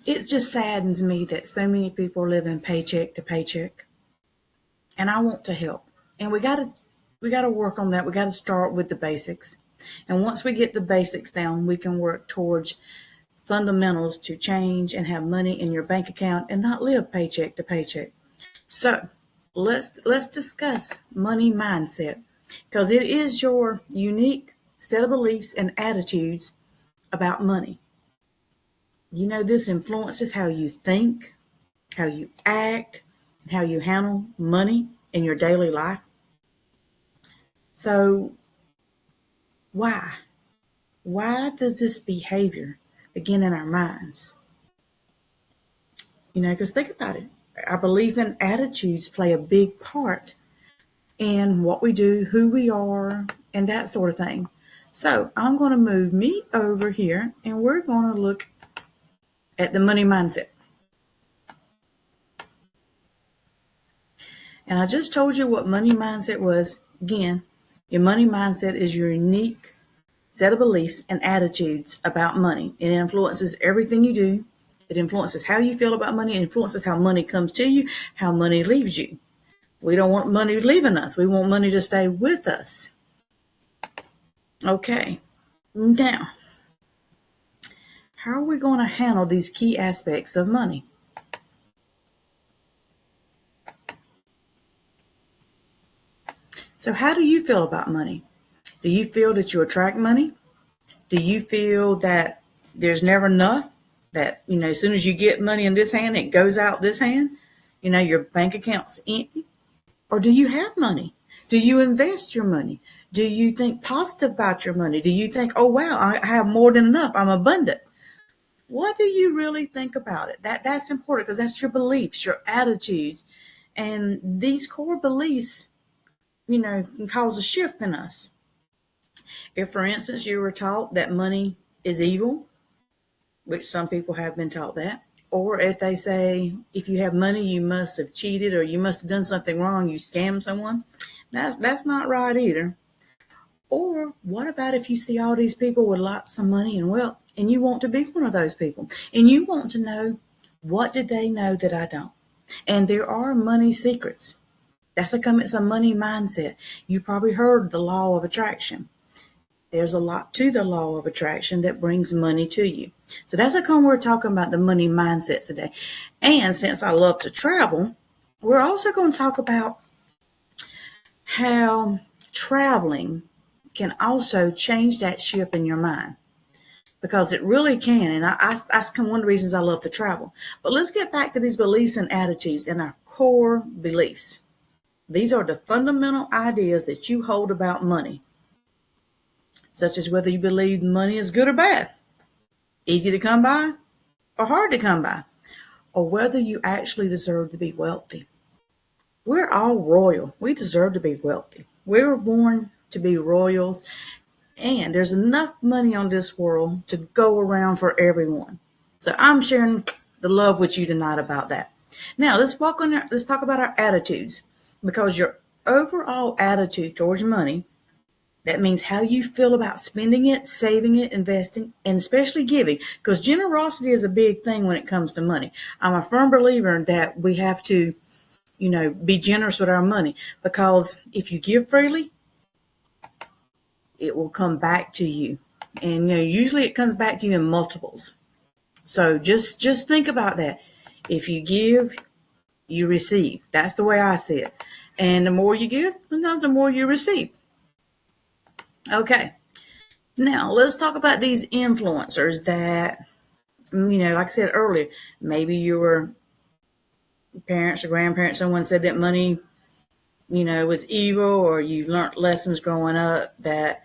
it just saddens me that so many people are living paycheck to paycheck. And I want to help. And we gotta work on that. We gotta start with the basics. And once we get the basics down, we can work towards fundamentals to change and have money in your bank account and not live paycheck to paycheck. So let's discuss money mindset, because it is your unique set of beliefs and attitudes about money. You know, this influences how you think, how you act, and how you handle money in your daily life. So why? Why does this behavior begin in our minds? You know, because think about it. Our belief and attitudes play a big part in what we do, who we are, and that sort of thing. So I'm going to move me over here and we're going to look at the money mindset. And I just told you what money mindset was. Again, your money mindset is your unique set of beliefs and attitudes about money. It influences everything you do. It influences how you feel about money. It influences how money comes to you, how money leaves you. We don't want money leaving us. We want money to stay with us. Okay. Now, how are we going to handle these key aspects of money? So how do you feel about money? Do you feel that you attract money? Do you feel that there's never enough? That, you know, as soon as you get money in this hand, it goes out this hand? You know, your bank account's empty? Or do you have money? Do you invest your money? Do you think positive about your money? Do you think, oh, wow, I have more than enough. I'm abundant. What do you really think about it? That's important, because that's your beliefs, your attitudes. And these core beliefs, you know, can cause a shift in us. If, for instance, you were taught that money is evil, which some people have been taught that, or if they say, if you have money, you must have cheated or you must have done something wrong, you scammed someone, that's not right either. Or what about if you see all these people with lots of money and wealth, and you want to be one of those people, and you want to know, what did they know that I don't? And there are money secrets. It's a money mindset. You probably heard the law of attraction. There's a lot to the law of attraction that brings money to you. So that's how come we're talking about the money mindset today. And since I love to travel, we're also going to talk about how traveling can also change that shift in your mind, because it really can. And that's one of the reasons I love to travel. But let's get back to these beliefs and attitudes and our core beliefs. These are the fundamental ideas that you hold about money, such as whether you believe money is good or bad, easy to come by or hard to come by, or whether you actually deserve to be wealthy. We're all royal. We deserve to be wealthy. We were born to be royals, and there's enough money on this world to go around for everyone. So I'm sharing the love with you tonight about that. Now let's talk about our attitudes, because your overall attitude towards money, that means how you feel about spending it, saving it, investing, and especially giving, because generosity is a big thing when it comes to money. I'm a firm believer that we have to, you know, be generous with our money, because if you give freely, it will come back to you. And, you know, usually it comes back to you in multiples. So just think about that. If you give, you receive. That's the way I see it. And the more you give, sometimes the more you receive. Okay. Now let's talk about these influencers that, you know, like I said earlier, maybe your parents or grandparents, someone said that money, you know, was evil, or you learned lessons growing up that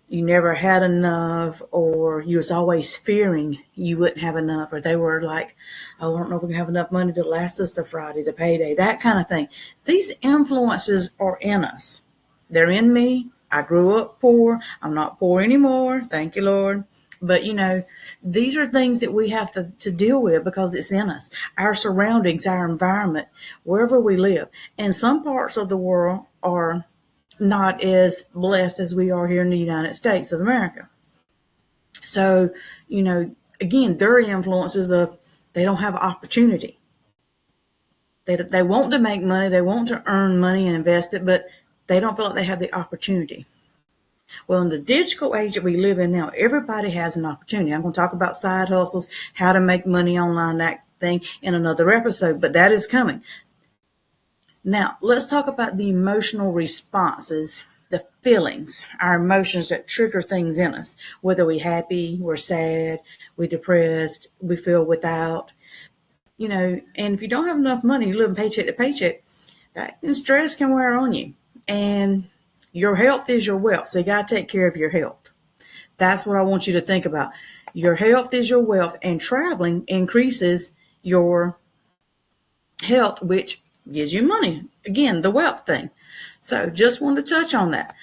you never had enough, or you was always fearing you wouldn't have enough, or they were like, oh, I don't know if we can have enough money to last us to Friday, to payday, that kind of thing. These influences are in us. They're in me. I grew up poor. I'm not poor anymore. Thank you, Lord. But, you know, these are things that we have to deal with, because it's in us. Our surroundings, our environment, wherever we live. And some parts of the world are not as blessed as we are here in the United States of America. So, you know, again, there are influences of They don't have opportunity. They want to make money. They want to earn money and invest it, but they don't feel like they have the opportunity. Well, in the digital age that we live in now, everybody has an opportunity. I'm going to talk about side hustles, how to make money online, that thing in another episode, but that is coming. Now, let's talk about the emotional responses, the feelings, our emotions that trigger things in us. Whether we're happy, we're sad, we're depressed, we feel without, and if you don't have enough money, you live paycheck to paycheck, that stress can wear on you. And your health is your wealth, so you got to take care of your health. That's what I want you to think about. Your health is your wealth, and traveling increases your health, which gives you money. Again, the wealth thing. So just wanted to touch on that.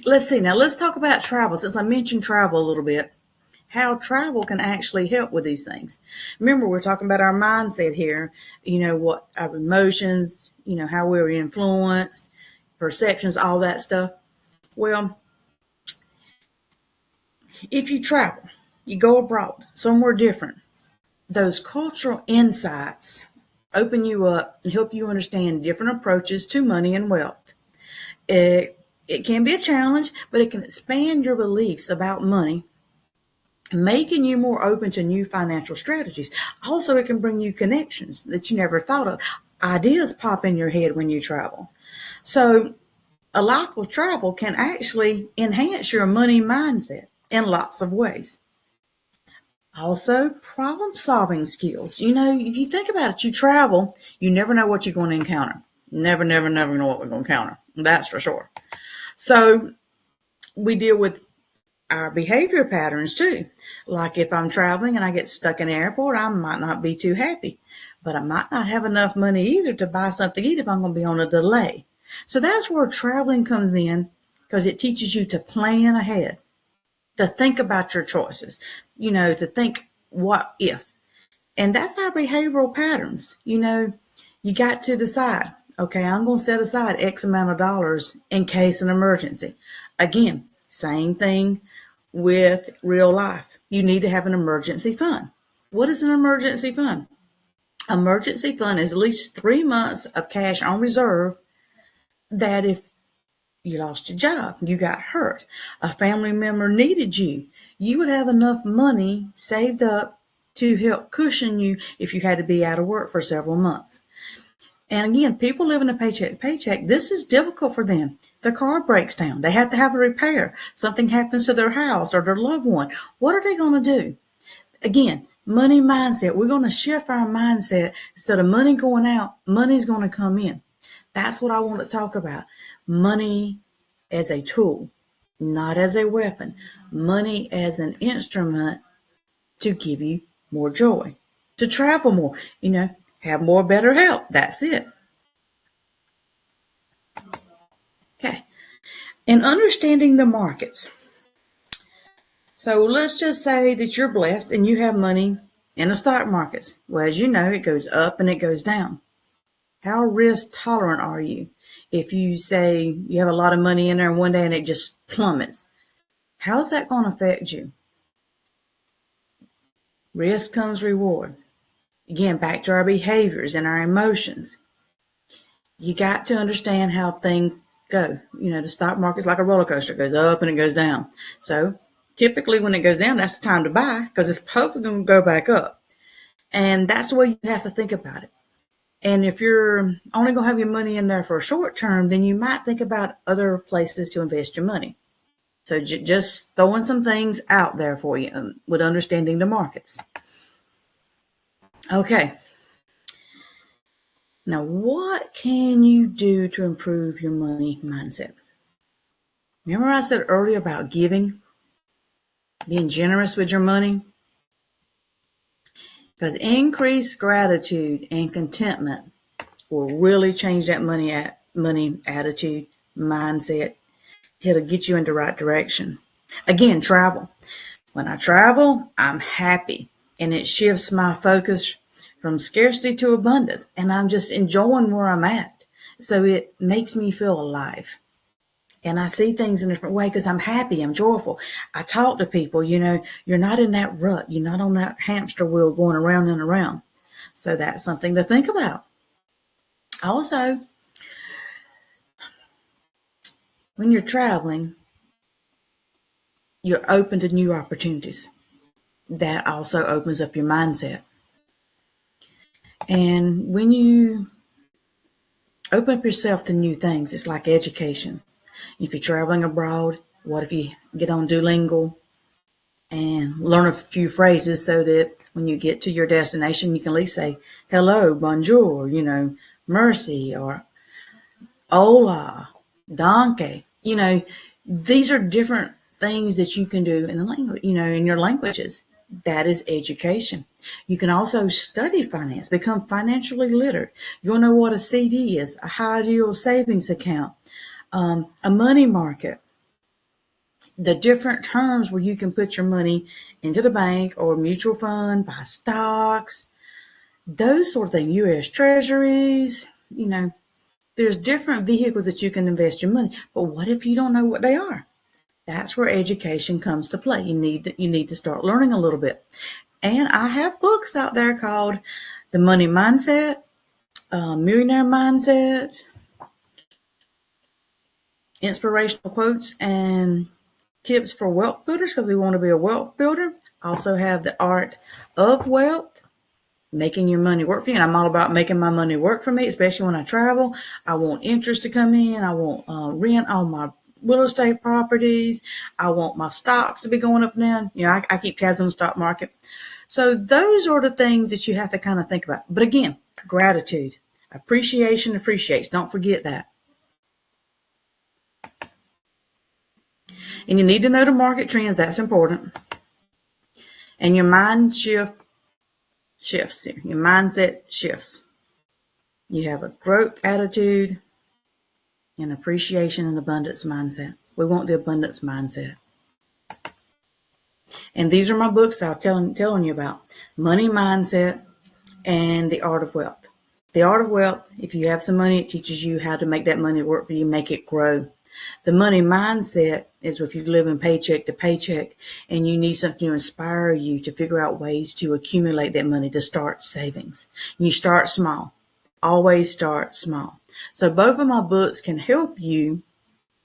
Let's see. Now let's talk about travel. Since I mentioned travel a little bit, how travel can actually help with these things. Remember, we're talking about our mindset here. What our emotions, how we're influenced, perceptions, all that stuff. Well, if you travel, you go abroad, somewhere different, those cultural insights open you up and help you understand different approaches to money and wealth. It can be a challenge, but it can expand your beliefs about money, making you more open to new financial strategies. Also, it can bring you connections that you never thought of. Ideas pop in your head when you travel. So a life of travel can actually enhance your money mindset in lots of ways. Also, problem solving skills. If you think about it, you travel, you never know what you're going to encounter. Never know what we're going to encounter. That's for sure. So we deal with our behavior patterns too. Like if I'm traveling and I get stuck in an airport, I might not be too happy, but I might not have enough money either to buy something to eat if I'm going to be on a delay. So that's where traveling comes in, because it teaches you to plan ahead, to think about your choices, to think what if. And that's our behavioral patterns. You got to decide, okay, I'm going to set aside X amount of dollars in case an emergency. Again, same thing with real life. You need to have an emergency fund. What is an emergency fund? Emergency fund is at least 3 months of cash on reserve that if you lost your job, you got hurt, a family member needed you, you would have enough money saved up to help cushion you if you had to be out of work for several months. And again, people living a paycheck to paycheck, this is difficult for them. Their car breaks down. They have to have a repair. Something happens to their house or their loved one. What are they going to do? Again, money mindset. We're going to shift our mindset. Instead of money going out, money's going to come in. That's what I want to talk about. Money as a tool, not as a weapon. Money as an instrument to give you more joy, to travel more, have more better health. That's it. Okay. And understanding the markets. So let's just say that you're blessed and you have money in the stock markets. Well, as you know, it goes up and it goes down. How risk tolerant are you? If you say you have a lot of money in there and one day and it just plummets, how's that going to affect you? Risk comes reward. Again, back to our behaviors and our emotions. You got to understand how things go. The stock market's like a roller coaster. It goes up and it goes down. So typically when it goes down, that's the time to buy, because it's hopefully going to go back up. And that's the way you have to think about it. And if you're only going to have your money in there for a short term, then you might think about other places to invest your money. So just throwing some things out there for you with understanding the markets. Okay. Now, what can you do to improve your money mindset? Remember I said earlier about giving, being generous with your money? Because increased gratitude and contentment will really change that money attitude, mindset. It'll get you in the right direction. Again, travel. When I travel, I'm happy, and it shifts my focus from scarcity to abundance, and I'm just enjoying where I'm at. So it makes me feel alive. and I see things in a different way because I'm happy, I'm joyful. I talk to people, you're not in that rut. You're not on that hamster wheel going around and around. So that's something to think about. Also, when you're traveling, you're open to new opportunities. That also opens up your mindset. And when you open up yourself to new things, it's like education. If you're traveling abroad, what if you get on Duolingo and learn a few phrases so that when you get to your destination, you can at least say hello, bonjour, mercy, or hola, donkey. These are different things that you can do in the language, in your languages. That is education. You can also study finance, become financially literate. You'll know what a CD is, a high yield savings account, a money market, the different terms where you can put your money into the bank or mutual fund, buy stocks, those sort of things, U.S. treasuries, there's different vehicles that you can invest your money. But what if you don't know what they are? That's where education comes to play. You need to start learning a little bit. And I have books out there called The Money Mindset, Millionaire Mindset, Inspirational Quotes, and Tips for Wealth Builders, because we want to be a wealth builder. Also have The Art of Wealth, making your money work for you. And I'm all about making my money work for me, especially when I travel. I want interest to come in. I want rent on my real estate properties. I want my stocks to be going up and down. I keep tabs on the stock market. So those are the things that you have to kind of think about. But again, gratitude, appreciation appreciates. Don't forget that. And you need to know the market trends. That's important. And your mind shifts here. Your mindset shifts. You have a growth attitude and appreciation and abundance mindset. We want the abundance mindset. And these are my books that I'm telling you about. Money Mindset and The Art of Wealth. The Art of Wealth, if you have some money, it teaches you how to make that money work for you, make it grow. The money mindset is if you live in paycheck to paycheck and you need something to inspire you to figure out ways to accumulate that money, to start savings. And you start small. Always start small. So both of my books can help you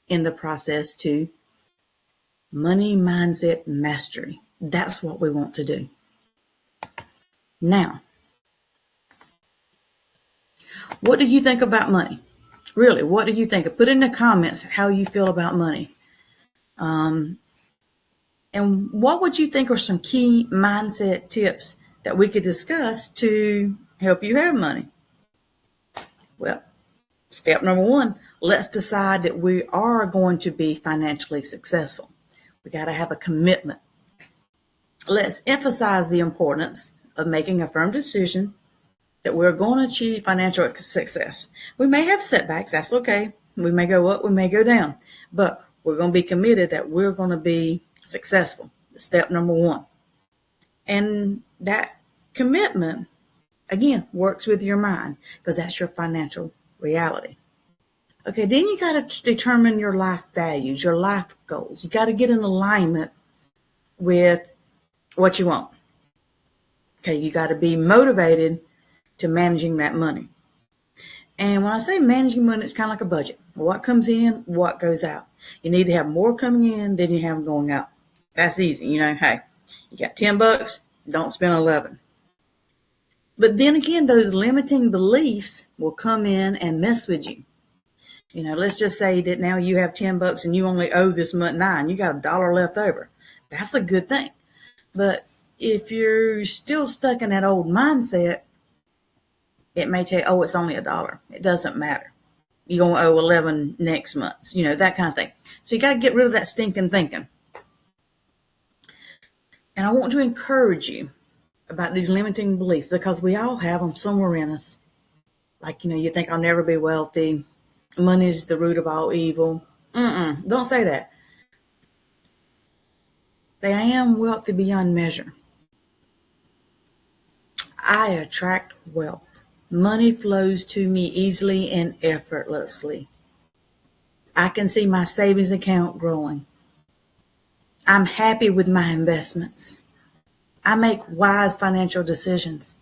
in the process to money mindset mastery. That's what we want to do. Now, what do you think about money? Really, what do you think? Put in the comments how you feel about money. And what would you think are some key mindset tips that we could discuss to help you have money? Well, step number one, let's decide that we are going to be financially successful. We got to have a commitment. Let's emphasize the importance of making a firm decision that we're going to achieve financial success. We may have setbacks. That's okay. We may go up, we may go down, but we're going to be committed that we're going to be successful. Step number one. And that commitment, again, works with your mind because that's your financial reality. Okay, then you got to determine your life values, your life goals. You got to get in alignment with what you want. Okay, you got to be motivated to managing that money. And when I say managing money, it's kind of like a budget. What comes in, what goes out. You need to have more coming in than you have going out. That's easy. Hey, you got $10, don't spend 11. But then again, those limiting beliefs will come in and mess with you. Let's just say that now you have $10 and you only owe this month $9. You got $1 left over. That's a good thing. But if you're still stuck in that old mindset, it may tell you, it's only $1. It doesn't matter. You're going to owe 11 next month. That kind of thing. So you got to get rid of that stinking thinking. And I want to encourage you about these limiting beliefs because we all have them somewhere in us. Like, you think I'll never be wealthy. Money is the root of all evil. Don't say that. Say, I am wealthy beyond measure. I attract wealth. Money flows to me easily and effortlessly. I can see my savings account growing. I'm happy with my investments. I make wise financial decisions.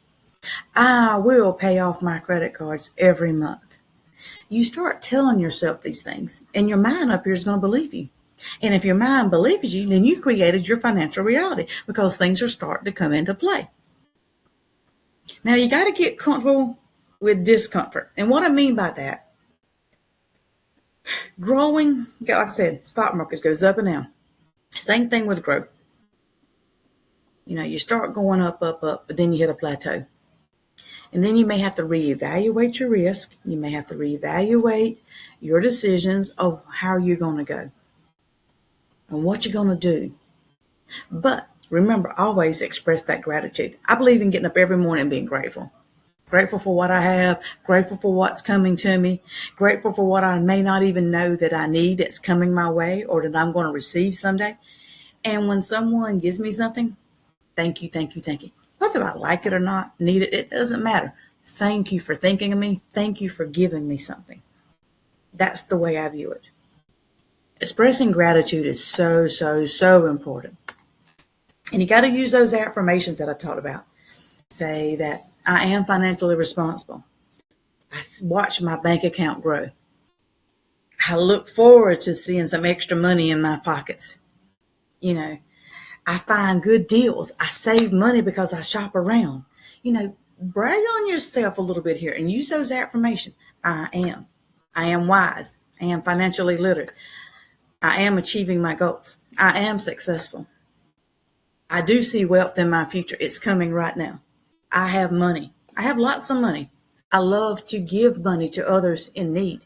I will pay off my credit cards every month. You start telling yourself these things, and your mind up here is going to believe you. And if your mind believes you, then you created your financial reality because things are starting to come into play. Now, you got to get comfortable with discomfort. And what I mean by that, growing, like I said, stock markets goes up and down. Same thing with growth. You start going up, up, up, but then you hit a plateau. And then you may have to reevaluate your risk. You may have to reevaluate your decisions of how you're going to go and what you're going to do. But remember, always express that gratitude. I believe in getting up every morning and being grateful. Grateful for what I have, grateful for what's coming to me, grateful for what I may not even know that I need that's coming my way or that I'm going to receive someday. And when someone gives me something, thank you, thank you, thank you. Whether I like it or not, need it, it doesn't matter. Thank you for thinking of me. Thank you for giving me something. That's the way I view it. Expressing gratitude is so, so, so important. And you got to use those affirmations that I talked about. Say that I am financially responsible. I watch my bank account grow. I look forward to seeing some extra money in my pockets. I find good deals. I save money because I shop around. Brag on yourself a little bit here and use those affirmations. I am. I am wise. I am financially literate. I am achieving my goals. I am successful. I do see wealth in my future. It's coming right now. I have money. I have lots of money. I love to give money to others in need.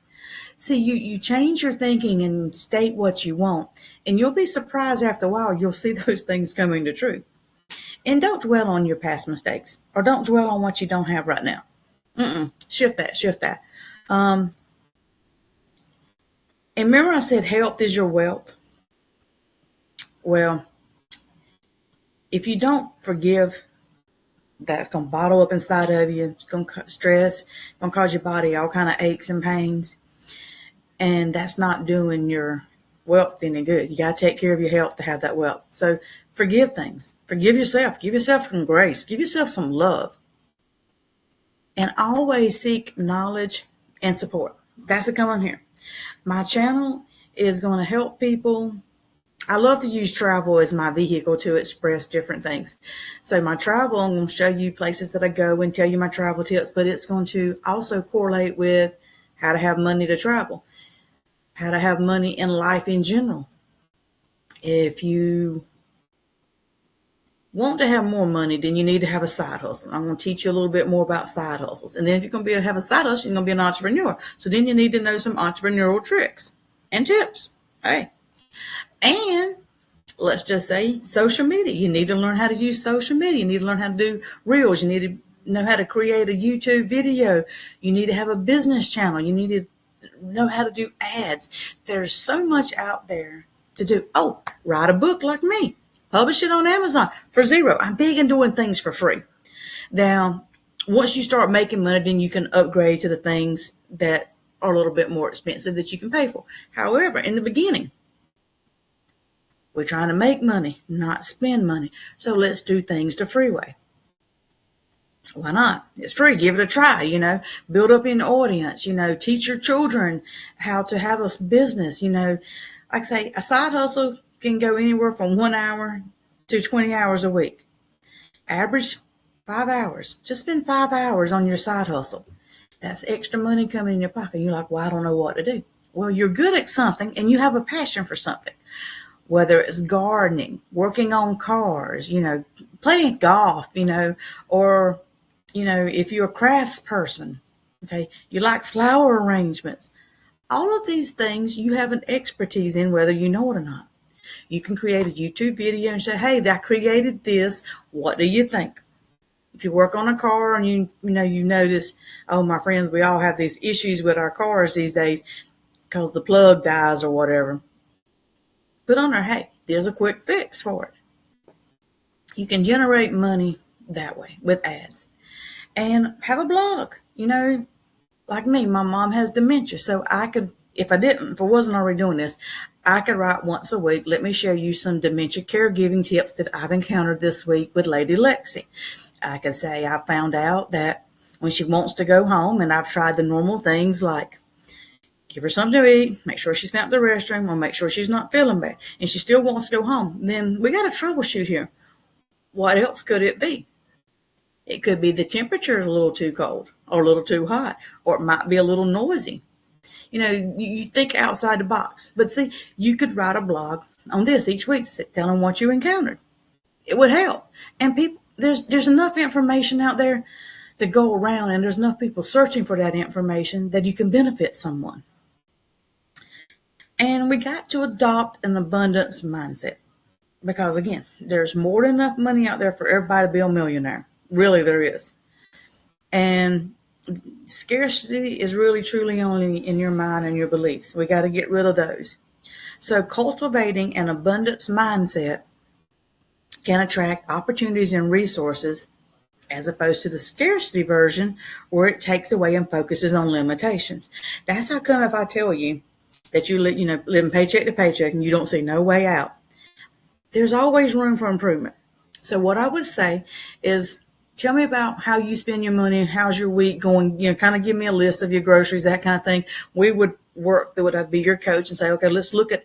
See, you change your thinking and state what you want, and you'll be surprised after a while you'll see those things coming to true. And don't dwell on your past mistakes, or don't dwell on what you don't have right now. Shift that. And remember I said health is your wealth? Well, if you don't forgive, that's going to bottle up inside of you. It's going to stress, going to cause your body all kind of aches and pains. And that's not doing your wealth any good. You got to take care of your health to have that wealth. So forgive things. Forgive yourself. Give yourself some grace. Give yourself some love. And always seek knowledge and support. That's a come on here. My channel is going to help people. I love to use travel as my vehicle to express different things. So my travel, I'm going to show you places that I go and tell you my travel tips, but it's going to also correlate with how to have money to travel, how to have money in life in general. If you want to have more money, then you need to have a side hustle. I'm going to teach you a little bit more about side hustles. And then if you're going to have a side hustle, you're going to be an entrepreneur. So then you need to know some entrepreneurial tricks and tips. Hey. And let's just say social media. You need to learn how to use social media. You need to learn how to do reels. You need to know how to create a YouTube video. You need to have a business channel. You need to know how to do ads. There's so much out there to do. Oh, write a book like me. Publish it on Amazon for zero. I'm big in doing things for free. Now, once you start making money, then you can upgrade to the things that are a little bit more expensive that you can pay for. However, in the beginning, we're trying to make money, not spend money. So let's do things the free way. Why not? It's free. Give it a try, build up an audience, teach your children how to have a business, like I say, a side hustle can go anywhere from 1 hour to 20 hours a week. Average 5 hours. Just spend 5 hours on your side hustle. That's extra money coming in your pocket. You're like, well, I don't know what to do. Well, you're good at something and you have a passion for something. Whether it's gardening, working on cars, playing golf, or, if you're a crafts person, okay, you like flower arrangements. All of these things you have an expertise in, whether you know it or not. You can create a YouTube video and say, hey, I created this. What do you think? If you work on a car and you notice, oh, my friends, we all have these issues with our cars these days because the plug dies or whatever. Put on there, hey, there's a quick fix for it. You can generate money that way with ads. And have a blog. Like me, my mom has dementia, so if I wasn't already doing this, I could write once a week. Let me show you some dementia caregiving tips that I've encountered this week with Lady Lexi. I could say I found out that when she wants to go home, and I've tried the normal things like give her something to eat, make sure she's not in the restroom, or make sure she's not feeling bad, and she still wants to go home, then we got to troubleshoot here. What else could it be? It could be the temperature is a little too cold or a little too hot, or it might be a little noisy. You think outside the box. But see, you could write a blog on this each week, telling what you encountered. It would help. And people, there's enough information out there to go around, and there's enough people searching for that information that you can benefit someone. And we got to adopt an abundance mindset. Because again, there's more than enough money out there for everybody to be a millionaire. Really, there is. And scarcity is really truly only in your mind and your beliefs. We got to get rid of those. So cultivating an abundance mindset can attract opportunities and resources, as opposed to the scarcity version where it takes away and focuses on limitations. That's how come if I tell you that you living paycheck to paycheck and you don't see no way out, there's always room for improvement. So what I would say is, tell me about how you spend your money. How's your week going? Kind of give me a list of your groceries, that kind of thing. We would work through it. I'd be your coach and say, okay, let's look at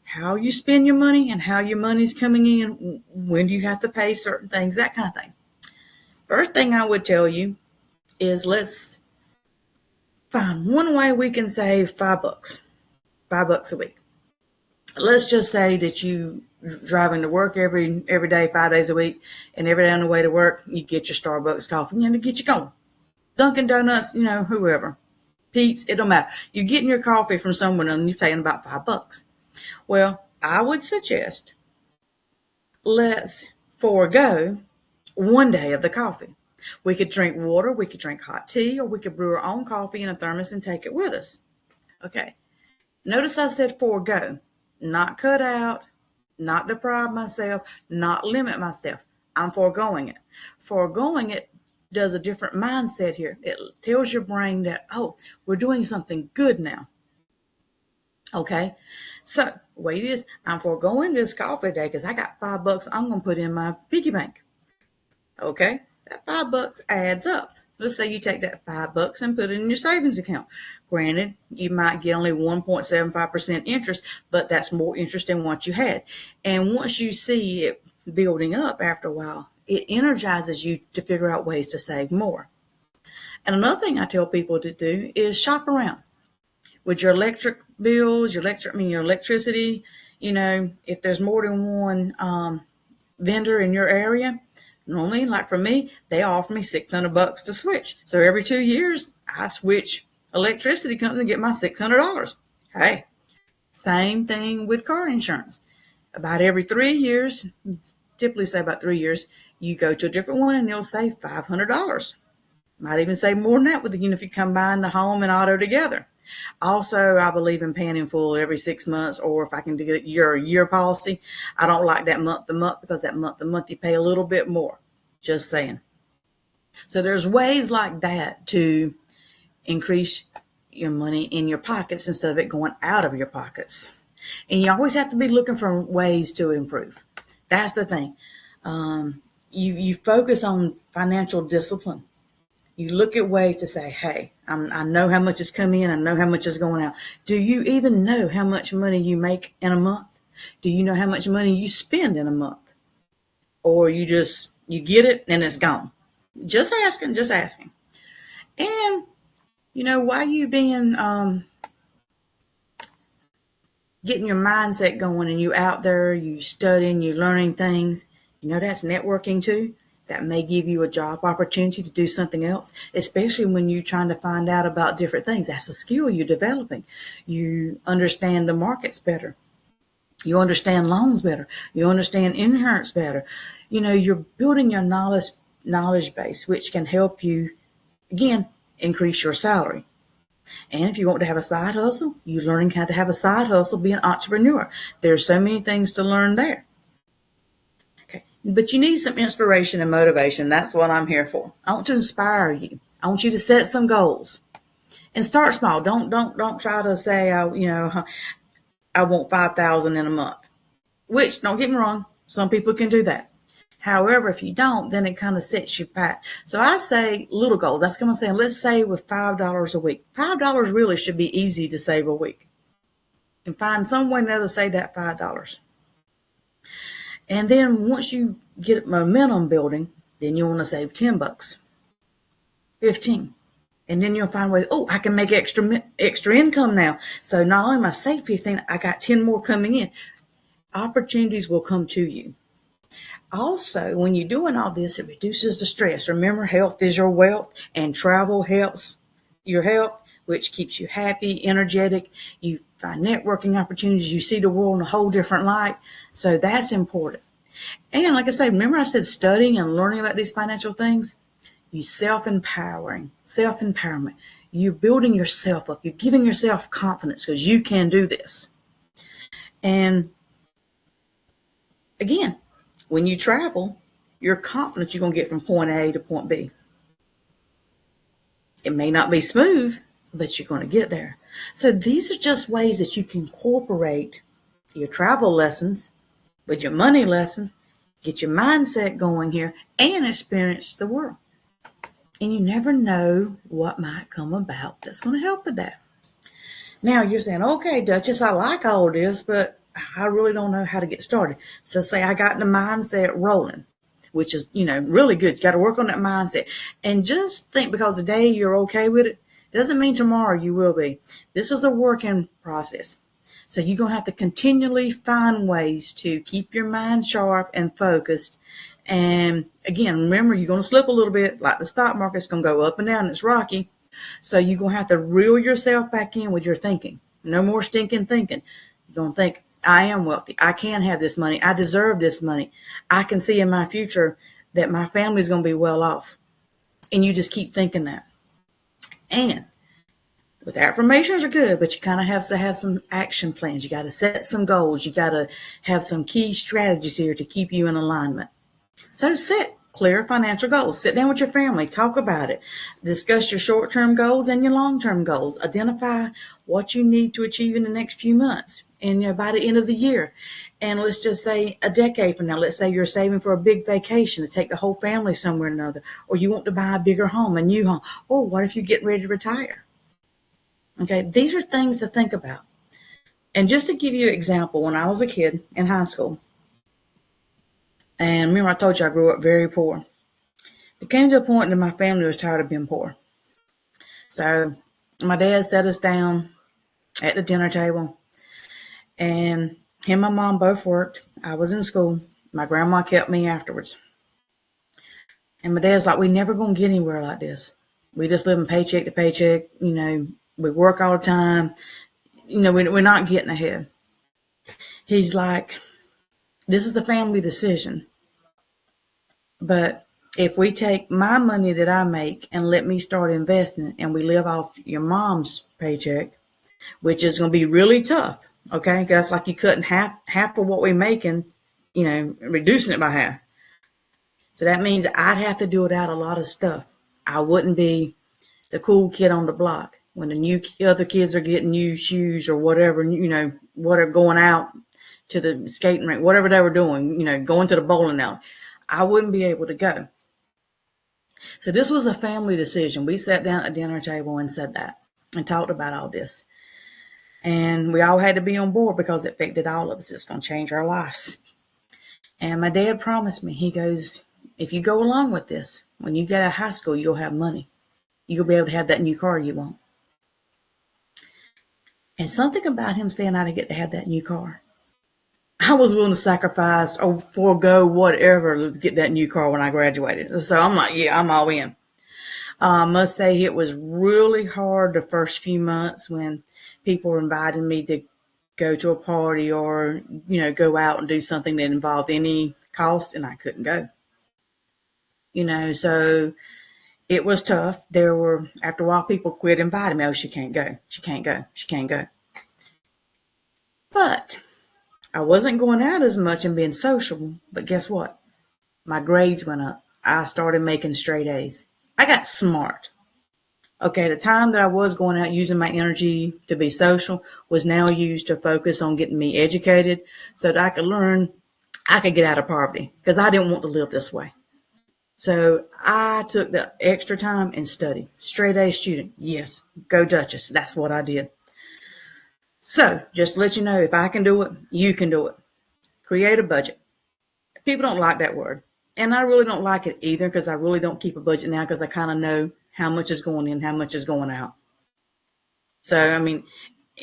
how you spend your money and how your money's coming in. When do you have to pay certain things? That kind of thing. First thing I would tell you is let's find one way we can save $5 a week. Let's just say that you driving to work every day, 5 days a week, and every day on the way to work, you get your Starbucks coffee, to get you going. Dunkin' Donuts, whoever. Pete's, it don't matter. You're getting your coffee from someone and you're paying about $5. Well, I would suggest let's forego one day of the coffee. We could drink water, we could drink hot tea, or we could brew our own coffee in a thermos and take it with us. Okay. Notice I said forego, not cut out, not deprive myself, not limit myself. I'm foregoing it. Foregoing it does a different mindset here. It tells your brain that, oh, we're doing something good now. Okay, so wait is, I'm foregoing this coffee day because I got $5 I'm going to put in my piggy bank. Okay, that $5 adds up. Let's say you take that $5 and put it in your savings account. Granted, you might get only 1.75% interest, but that's more interest than what you had. And once you see it building up after a while, it energizes you to figure out ways to save more. And another thing I tell people to do is shop around. With your electric bills, your electricity, if there's more than one vendor in your area, normally, like for me, they offer me $600 to switch. So every 2 years, I switch electricity company to get my $600. Hey, same thing with car insurance. About every 3 years, typically say about 3 years, you go to a different one and they'll save $500. Might even save more than that with if you combine the home and auto together. Also, I believe in paying in full every 6 months, or if I can do your year policy. I don't like that month to month because that month to month you pay a little bit more. Just saying. So there's ways like that to increase your money in your pockets instead of it going out of your pockets. And you always have to be looking for ways to improve. That's the thing. You focus on financial discipline. You look at ways to say, hey, I know how much is coming in. I know how much is going out. Do you even know how much money you make in a month? Do you know how much money you spend in a month? Or you get it and it's gone? Just asking. And, while you being, getting your mindset going and you out there, you studying, you learning things, that's networking too. That may give you a job opportunity to do something else, especially when you're trying to find out about different things. That's a skill you're developing. You understand the markets better. You understand loans better. You understand insurance better. You're building your knowledge base, which can help you, again, increase your salary. And if you want to have a side hustle, you're learning how to have a side hustle, be an entrepreneur. There's so many things to learn there. Okay. But you need some inspiration and motivation. That's what I'm here for. I want to inspire you. I want you to set some goals. And start small. Don't try to say, I want 5,000 in a month. Which, don't get me wrong, some people can do that. However, if you don't, then it kind of sets you back. So I say little goals. That's what I'm saying. Let's say with $5 a week. $5 really should be easy to save a week. And find some way or another to save that $5. And then once you get momentum building, then you want to save $10, 15. And then you'll find ways, I can make extra income now. So not only am I save 15, I got 10 more coming in. Opportunities will come to you. Also, when you're doing all this, it reduces the stress. Remember, health is your wealth, and travel helps your health, which keeps you happy, energetic. You find networking opportunities. You see the world in a whole different light. So that's important. And like I said, remember I said studying and learning about these financial things? You self-empowerment. You're building yourself up. You're giving yourself confidence because you can do this. And again, when you travel, you're confident you're going to get from point A to point B. It may not be smooth, but you're going to get there. So these are just ways that you can incorporate your travel lessons with your money lessons, get your mindset going here, and experience the world. And you never know what might come about that's going to help with that. Now you're saying, okay, Duchess, I like all this, but I really don't know how to get started. So say I got the mindset rolling, which is, really good. You got to work on that mindset. And just think, because today you're okay with it, doesn't mean tomorrow you will be. This is a working process. So you're going to have to continually find ways to keep your mind sharp and focused. And again, remember, you're going to slip a little bit, like the stock market's going to go up and down. It's rocky. So you're going to have to reel yourself back in with your thinking. No more stinking thinking. You're going to think, I am wealthy. I can have this money. I deserve this money. I can see in my future that my family is going to be well off. And you just keep thinking that. And with affirmations are good, but you kind of have to have some action plans. You got to set some goals. You got to have some key strategies here to keep you in alignment. So set clear financial goals. Sit down with your family. Talk about it. Discuss your short-term goals and your long-term goals. Identify what you need to achieve in the next few months and by the end of the year. And let's just say a decade from now, let's say you're saving for a big vacation to take the whole family somewhere or another, or you want to buy a bigger home, a new home. Or what if you're getting ready to retire? Okay, these are things to think about. And just to give you an example, when I was a kid in high school, and remember I told you I grew up very poor. It came to a point that my family was tired of being poor. So my dad sat us down at the dinner table, and him and my mom both worked. I was in school. My grandma kept me afterwards. And my dad's like, we never going to get anywhere like this. We just living paycheck to paycheck. We work all the time. We're not getting ahead. He's like, this is the family decision. But if we take my money that I make and let me start investing, and we live off your mom's paycheck, which is going to be really tough, okay? Because that's like you cutting half of what we're making, reducing it by half. So that means I'd have to do it out a lot of stuff. I wouldn't be the cool kid on the block when the other kids are getting new shoes or whatever, what are going out to the skating rink, whatever they were doing, going to the bowling alley. I wouldn't be able to go. So this was a family decision. We sat down at the dinner table and said that and talked about all this. And we all had to be on board because it affected all of us. It's going to change our lives. And my dad promised me, he goes, if you go along with this, when you get out of high school, you'll have money. You'll be able to have that new car you want. And something about him saying I didn't get to have that new car. I was willing to sacrifice or forego whatever to get that new car when I graduated. So I'm like, yeah, I'm all in. I must say it was really hard the first few months when people were inviting me to go to a party or, go out and do something that involved any cost, and I couldn't go. So it was tough. After a while, people quit inviting me. Oh, she can't go. She can't go. She can't go. But I wasn't going out as much and being sociable. But guess what? My grades went up. I started making straight A's. I got smart. Okay, the time that I was going out using my energy to be social was now used to focus on getting me educated so that I could learn, I could get out of poverty because I didn't want to live this way. So I took the extra time and studied. Straight A student. Yes, go Duchess. That's what I did. So just to let you know, if I can do it, you can do it. Create a budget. People don't like that word. And I really don't like it either because I really don't keep a budget now because I kind of know how much is going in, how much is going out. So, I mean,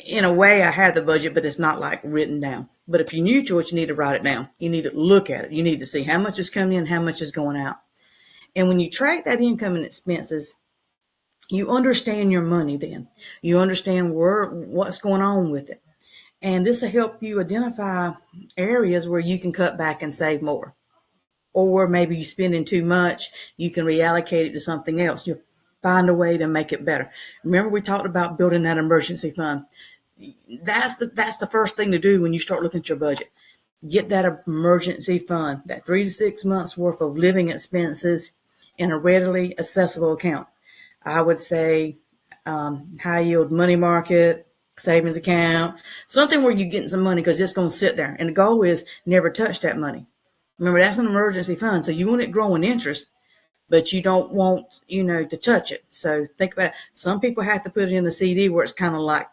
in a way, I have the budget, but it's not like written down. But if you're new to it, you need to write it down. You need to look at it. You need to see how much is coming in, how much is going out. And when you track that income and expenses, you understand your money then. You understand what's going on with it. And this will help you identify areas where you can cut back and save more. Or maybe you're spending too much, you can reallocate it to something else. You'll find a way to make it better. Remember we talked about building that emergency fund. That's the first thing to do when you start looking at your budget. Get that emergency fund, that 3 to 6 months worth of living expenses in a readily accessible account. I would say high yield money market, savings account, something where you're getting some money because it's going to sit there. And the goal is never touch that money. Remember, that's an emergency fund. So you want it growing interest, but you don't want, to touch it. So think about it. Some people have to put it in a CD where it's kind of like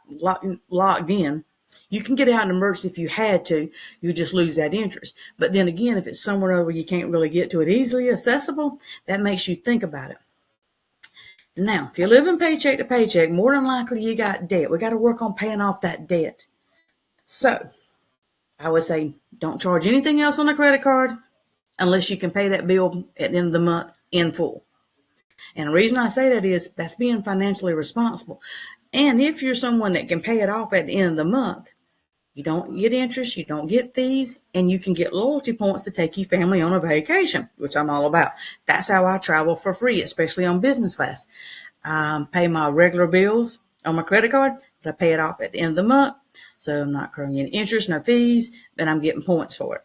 locked in. You can get out in emergency if you had to. You just lose that interest. But then again, if it's somewhere where you can't really get to it easily accessible, that makes you think about it. Now, if you're living paycheck to paycheck, more than likely you got debt. We got to work on paying off that debt. So I would say don't charge anything else on a credit card unless you can pay that bill at the end of the month in full. And the reason I say that is that's being financially responsible. And if you're someone that can pay it off at the end of the month, you don't get interest, you don't get fees, and you can get loyalty points to take your family on a vacation, which I'm all about. That's how I travel for free, especially on business class. Pay my regular bills on my credit card, but I pay it off at the end of the month. So I'm not accruing any interest, no fees, but I'm getting points for it.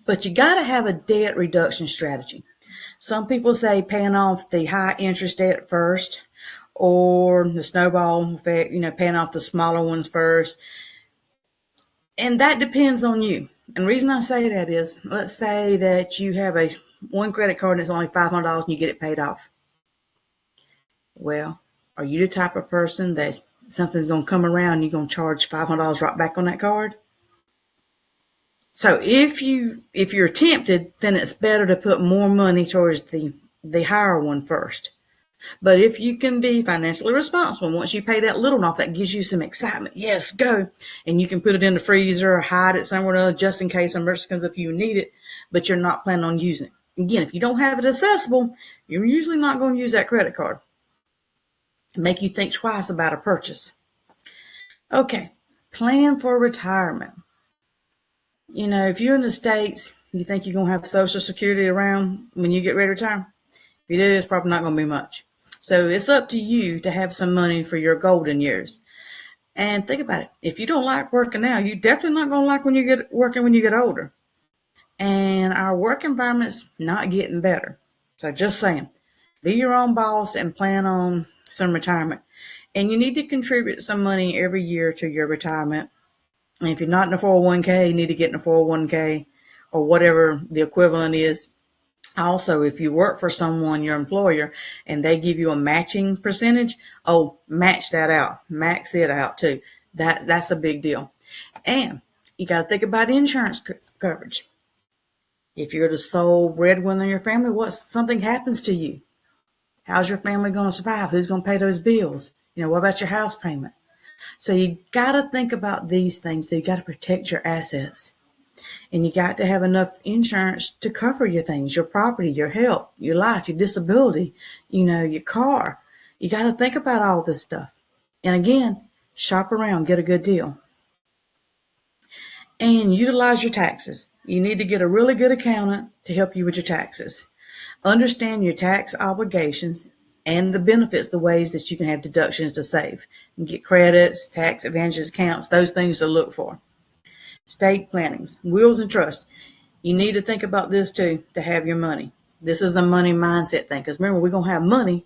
But you got to have a debt reduction strategy. Some people say paying off the high interest debt first or the snowball effect, paying off the smaller ones first. And that depends on you. And the reason I say that is, let's say that you have one credit card that's only $500 and you get it paid off. Well, are you the type of person that something's going to come around and you're going to charge $500 right back on that card? So if you're tempted, then it's better to put more money towards the higher one first. But if you can be financially responsible, once you pay that little off, that gives you some excitement. Yes, go. And you can put it in the freezer or hide it somewhere else just in case emergency comes up, you need it, but you're not planning on using it. Again, if you don't have it accessible, you're usually not going to use that credit card. Make you think twice about a purchase. Okay, plan for retirement. If you're in the States, you think you're going to have Social Security around when you get ready to retire? If you do, it's probably not going to be much. So it's up to you to have some money for your golden years. And think about it. If you don't like working now, you're definitely not going to like when you get working when you get older. And our work environment's not getting better. So just saying, be your own boss and plan on some retirement. And you need to contribute some money every year to your retirement. And if you're not in a 401k, you need to get in a 401k or whatever the equivalent is. Also, if you work for someone, your employer, and they give you a matching percentage, match that out. Max it out too. That's a big deal. And you got to think about insurance coverage. If you're the sole breadwinner in your family, what something happens to you? How's your family going to survive? Who's going to pay those bills? What about your house payment? So you got to think about these things. So you got to protect your assets. And you got to have enough insurance to cover your things, your property, your health, your life, your disability, your car. You got to think about all this stuff. And again, shop around, get a good deal. And utilize your taxes. You need to get a really good accountant to help you with your taxes. Understand your tax obligations and the benefits, the ways that you can have deductions to save. You get credits, tax advantages accounts, those things to look for. Estate plannings, wills and trust. You need to think about this too to have your money. This is the money mindset thing. Because remember, we're going to have money,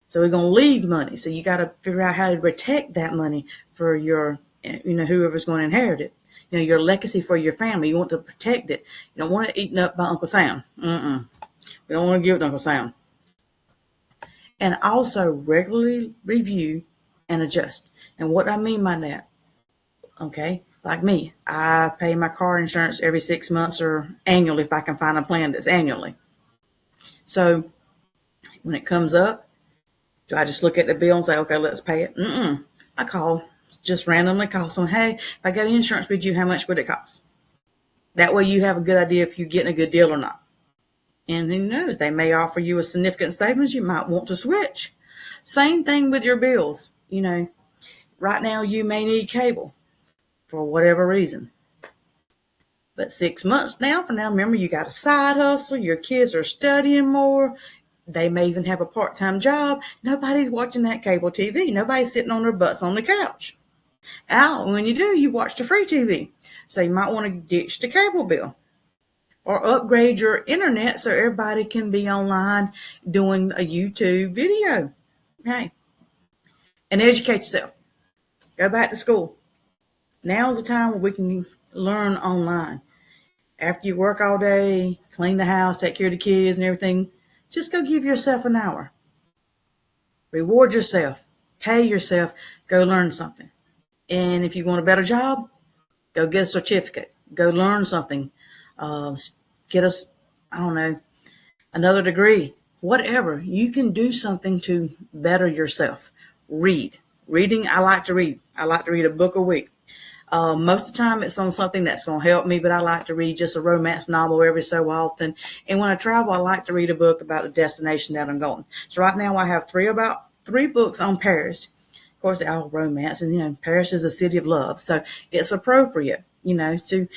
So we're going to leave money. So you got to figure out how to protect that money for your, whoever's going to inherit it. Your legacy for your family. You want to protect it. You don't want it eaten up by Uncle Sam. We don't want to give it to Uncle Sam. And also regularly review and adjust. And what I mean by that, okay, like me, I pay my car insurance every 6 months or annually if I can find a plan that's annually. So when it comes up, do I just look at the bill and say, okay, let's pay it? I just randomly call someone, hey, if I got insurance with you, how much would it cost? That way you have a good idea if you're getting a good deal or not. And who knows, they may offer you a significant savings. You might want to switch. Same thing with your bills. Right now you may need cable for whatever reason. But 6 months from now, remember, you got a side hustle. Your kids are studying more. They may even have a part-time job. Nobody's watching that cable TV. Nobody's sitting on their butts on the couch. When you do, you watch the free TV. So you might want to ditch the cable bill or upgrade your internet so everybody can be online doing a YouTube video. Okay. And educate yourself. Go back to school. Now's the time where we can learn online. After you work all day, clean the house, take care of the kids and everything, just go give yourself an hour. Reward yourself. Pay yourself. Go learn something. And if you want a better job, go get a certificate. Go learn something. Get us, another degree. Whatever. You can do something to better yourself. Read. Reading, I like to read. I like to read a book a week. Most of the time it's on something that's going to help me, but I like to read just a romance novel every so often. And when I travel, I like to read a book about the destination that I'm going. So right now I have three books on Paris. Of course, they're all romance, and Paris is a city of love. So it's appropriate, to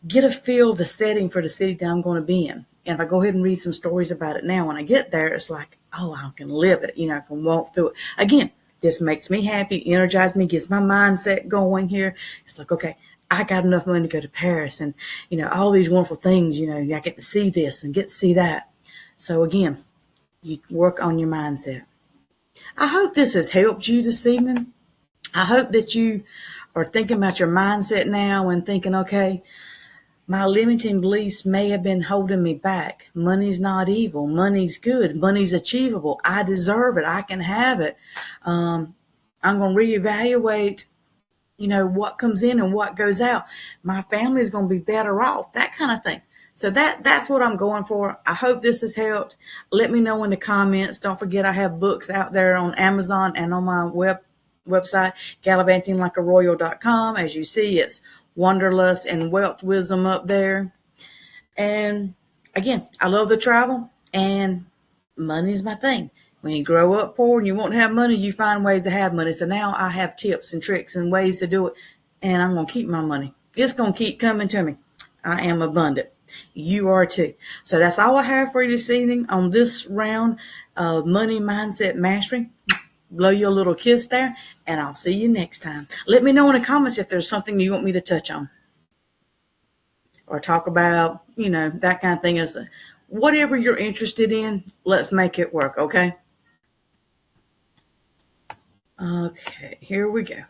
get a feel of the setting for the city that I'm going to be in. And if I go ahead and read some stories about it now, when I get there, it's like, oh, I can live it. I can walk through it. Again, this makes me happy, energizes me, gets my mindset going here. It's like, okay, I got enough money to go to Paris and, all these wonderful things, I get to see this and get to see that. So again, you work on your mindset. I hope this has helped you this evening. I hope that you are thinking about your mindset now and thinking, okay, my limiting beliefs may have been holding me back. Money's not evil. Money's good. Money's achievable. I deserve it. I can have it. I'm going to reevaluate, what comes in and what goes out. My family is going to be better off, that kind of thing. So that's what I'm going for. I hope this has helped. Let me know in the comments. Don't forget I have books out there on Amazon and on my website, gallivantinglikearoyal.com. As you see, it's Wanderlust and Wealth Wisdom up there. And again, I love the travel, and money's my thing. When you grow up poor and you won't have money, you find ways to have money. So now I have tips and tricks and ways to do it, and I'm going to keep my money. It's going to keep coming to me. I am abundant. You are too. So that's all I have for you this evening on this round of Money Mindset Mastery. Blow you a little kiss there, and I'll see you next time. Let me know in the comments if there's something you want me to touch on or talk about, that kind of thing. Is whatever you're interested in, let's make it work, okay? Okay, here we go.